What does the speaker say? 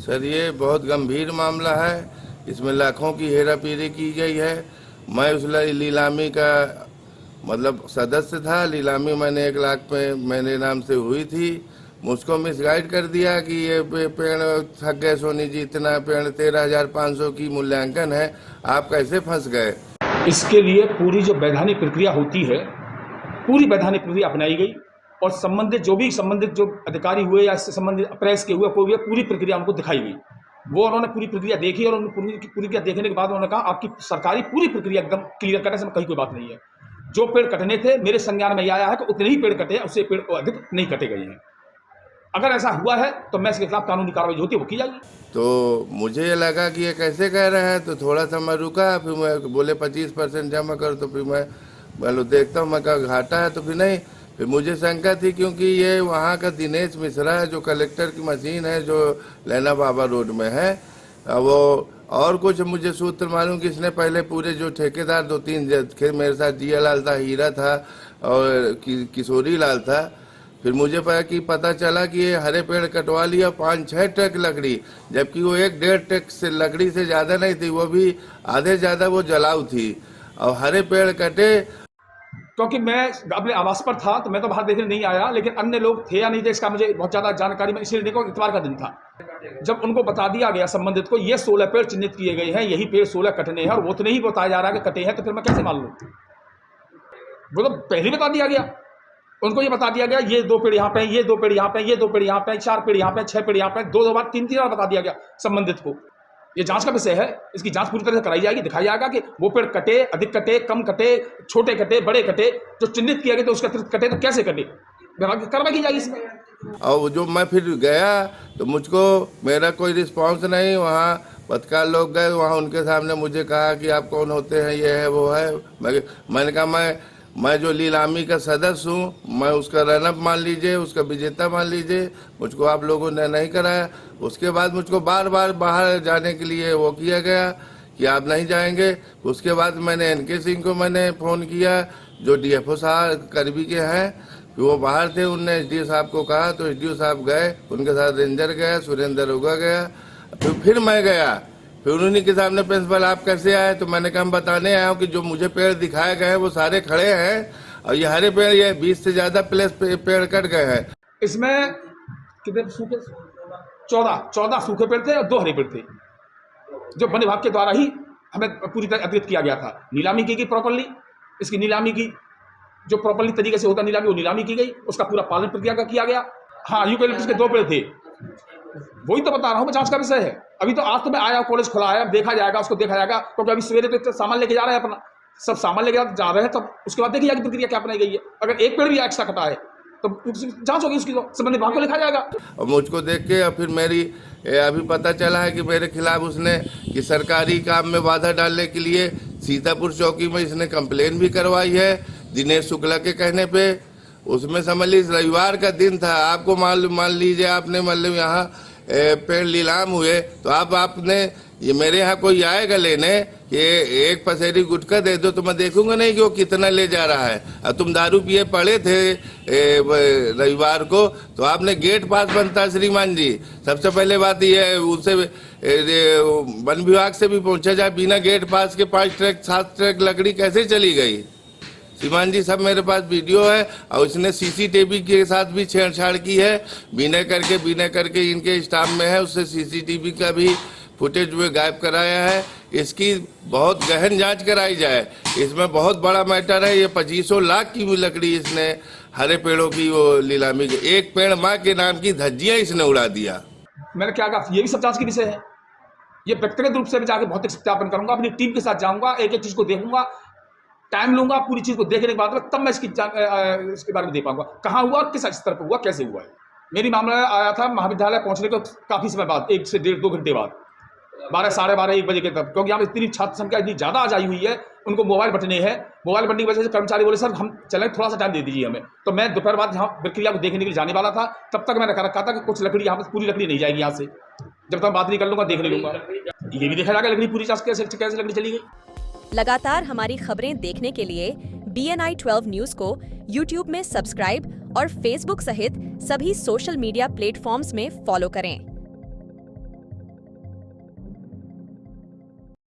Sir ये बहुत गंभीर मामला है, इसमें लाखों की हेराफेरी की गई है। मैं उस नीलामी का मतलब सदस्य था, नीलामी मैंने 1 लाख पे मेरे नाम से हुई थी। मुझको मिसगाइड कर दिया कि ये पेड़ थक गए सोनी जी, इतना पेड़ 13,500 की मूल्यांकन है, आप कैसे फंस गए। इसके लिए पूरी जो वैधानिक प्रक्रिया होती है, पूरी वैधानिक प्रक्रिया अपनाई गई और संबंधित जो अधिकारी हुए या इससे संबंधित प्रेस के हुए कोई भी, पूरी प्रक्रिया उनको दिखाई गई। वो उन्होंने पूरी प्रक्रिया देखी और उन्होंने पूरी प्रक्रिया देखने के बाद उन्होंने कहा आपकी सरकारी पूरी प्रक्रिया एकदम क्लियर करने से कहीं कोई बात नहीं है। जो पेड़ कटने थे मेरे संज्ञान में यह आया है कि उतने ही पेड़ कटे हैं, उससे पेड़ अधिक नहीं कटे गए हैं। अगर ऐसा हुआ है तो मैं इसके खिलाफ कानूनी कार्रवाई होती है वो की जाएगी। तो मुझे लगा कि ये कैसे कह रहे हैं, तो थोड़ा सा मैं रुका, फिर मैं बोले 25% जमा कर, तो फिर मैं देखता हूँ, मैं कहा घाटा है, तो फिर नहीं। फिर मुझे शंका थी क्योंकि ये वहाँ का दिनेश मिश्रा है जो कलेक्टर की मशीन है जो लैना बाबा रोड में है। वो और कुछ मुझे सूत्र मालूम कि इसने पहले पूरे जो ठेकेदार 2-3 मेरे साथ जिया लाल था, हीरा था और किशोरी लाल था। फिर मुझे पता चला कि ये हरे पेड़ कटवा लिया 5-6 ट्रक लकड़ी, जबकि वो 1-1.5 ट्रक से लकड़ी से ज़्यादा नहीं थी, वो भी आधे ज़्यादा वो जलाऊ थी और हरे पेड़ कटे। क्योंकि मैं अपने आवास पर था तो मैं तो बाहर देखने नहीं आया, लेकिन अन्य लोग थे या नहीं थे इसका मुझे बहुत ज़्यादा जानकारी में इसलिए देखो, इतवार का दिन था जब उनको बता दिया गया संबंधित को ये 16 पेड़ चिन्हित किए गए हैं, यही पेड़ 16 कटने हैं और वो तो नहीं बताया जा रहा कि कटे हैं, तो फिर मैं कैसे मान लूँ। वो तो पहले बता दिया गया, उनको ये बता दिया गया ये 2 पेड़ यहाँ पे, ये 2 पेड़ यहाँ पे, ये 2 पेड़ यहाँ पे, 4 पेड़ यहाँ पे, 6 पेड़ यहाँ पे, 2 बार 3 बार बता दिया गया संबंधित को। ये जांच का विषय है, इसकी जांच पूरी तरह से कराई जाएगी, दिखाया जाएगा कि वो पेड़ कटे, अधिक कटे, कम कटे, छोटे कटे, बड़े कटे, जो चिन्हित किया गया तो उसके अतिरिक्त कटे तो कैसे कटे, कार्रवाई की जाएगी इसमें। और जो मैं फिर गया तो मुझको मेरा कोई रिस्पांस नहीं, वहाँ पत्रकार लोग गए, वहाँ उनके सामने मुझे कहा कि आप कौन होते हैं, ये है वो है। मैंने कहा मैं जो नीलामी का सदस्य हूँ, मैं उसका रनअप मान लीजिए, उसका विजेता मान लीजिए, मुझको आप लोगों ने नहीं कराया। उसके बाद मुझको बार बार बाहर जाने के लिए वो किया गया कि आप नहीं जाएंगे। उसके बाद मैंने NK सिंह को मैंने फ़ोन किया जो DFO साहब करबी के हैं, वो बाहर थे, उनने SDO साहब को कहा तो SDO साहब गए, उनके साथ रेंजर गया, सुरेंद्र होगा गया, फिर मैं गया। फिर उन्हीं के सामने प्रिंसिपल आप कैसे आए, तो मैंने कहा बताने आया हूँ कि जो मुझे पेड़ दिखाए गए हैं वो सारे खड़े हैं और ये हरे पेड़, ये 20 से ज़्यादा प्लेस पेड़ कट गए हैं। इसमें कितने सूखे, 14 सूखे पेड़ थे और 2 हरे पेड़ थे जो वन विभाग के द्वारा ही हमें पूरी तरह अवगत किया गया था। नीलामी की गई प्रॉपरली, इसकी नीलामी की जो प्रॉपरली तरीके से होता नीलामी, वो नीलामी की गई, उसका पूरा पालन प्रक्रिया का किया गया। हाँ, यूकेलिप्टस के 2 पेड़ थे, वही तो बता रहा हूँ मैं, जांच का विषय है। अभी तो आज तो मैं आया, कॉलेज खुला है, देखा जाएगा, उसको देखा जाएगा, क्योंकि अभी सवेरे तो सामान लेके जा रहे हैं, अपना सब सामान लेके जा रहे हैं, तब उसके बाद देखी जाएगी प्रक्रिया क्या अपनाई गई है। अगर 1 पेड़ भी एक्स्ट्रा कटा है तो जांच होगी, उसकी तो संबंधित विभाग को लिखा जाएगा। और मुझको देख के और फिर मेरी अभी पता चला है कि मेरे खिलाफ उसने कि सरकारी काम में बाधा डालने के लिए सीतापुर चौकी में इसने कंप्लेन भी करवाई है दिनेश शुक्ला के कहने पे। उसमें समझ लीजिए रविवार का दिन था, आपको मान लीजिए आपने मतलब यहाँ पेड़ नीलाम हुए तो आपने ये मेरे यहाँ कोई आएगा लेने कि 1 पसेरी गुटखा दे दो तो मैं देखूंगा नहीं कि वो कितना ले जा रहा है। और तुम दारू पिए पड़े थे रविवार को, तो आपने गेट पास बनता है श्रीमान जी। सबसे पहले बात ये है, उनसे वन विभाग से भी पूछा जाए, बिना गेट पास के 5 ट्रक 7 ट्रक लकड़ी कैसे चली गई। श्रीमान जी सब मेरे पास वीडियो है और इसने CCTV के साथ भी छेड़छाड़ की है, बिना करके इनके स्टाफ में है, उससे CCTV का भी फुटेज में गायब कराया है। इसकी बहुत गहन जांच कराई जाए, इसमें बहुत बड़ा मैटर है। ये 2500 लाख की लकड़ी इसने हरे पेड़ों की वो नीलामी के, 1 पेड़ माँ के नाम की धज्जियां इसने उड़ा दिया। मैंने क्या कहा, ये भी सब जांच के विषय है। ये व्यक्तिगत रूप से मैं जाकर भौतिक सत्यापन करूंगा, अपनी टीम के साथ जाऊंगा, एक चीज को देखूंगा, टाइम लूंगा, पूरी चीज को देखने के बाद तब मैं इसके बारे में दे पाऊंगा कहाँ हुआ और किस स्तर पर हुआ, कैसे हुआ है। मेरी मामला आया था महाविद्यालय पहुंचने को काफी समय बाद, 1 से 1.5-2 घंटे बाद, 12, साढ़े 12, 1 बजे के तब, क्योंकि यहाँ इतनी छात्र संख्या इतनी ज्यादा आ जाई हुई है, उनको मोबाइल बटने हैं। मोबाइल बटने की वजह से कर्मचारी बोले सर हम चलें, थोड़ा सा टाइम दे दीजिए हमें। तो मैं दोपहर बाद यहाँ प्रक्रिया को देखने के लिए जाने वाला था, तब तक मैंने रखा था कि कुछ लकड़ी यहाँ पर पूरी लकड़ी नहीं जाएगी यहाँ से, जब तक बात नहीं कर लूंगा, देख नहीं लूंगा। ये भी देखा जाएगा लकड़ी पूरी कैसे लकड़ी चली गई। लगातार हमारी खबरें देखने के लिए BNI 12 न्यूज को YouTube में सब्सक्राइब और Facebook सहित सभी सोशल मीडिया प्लेटफॉर्म्स में फॉलो करें।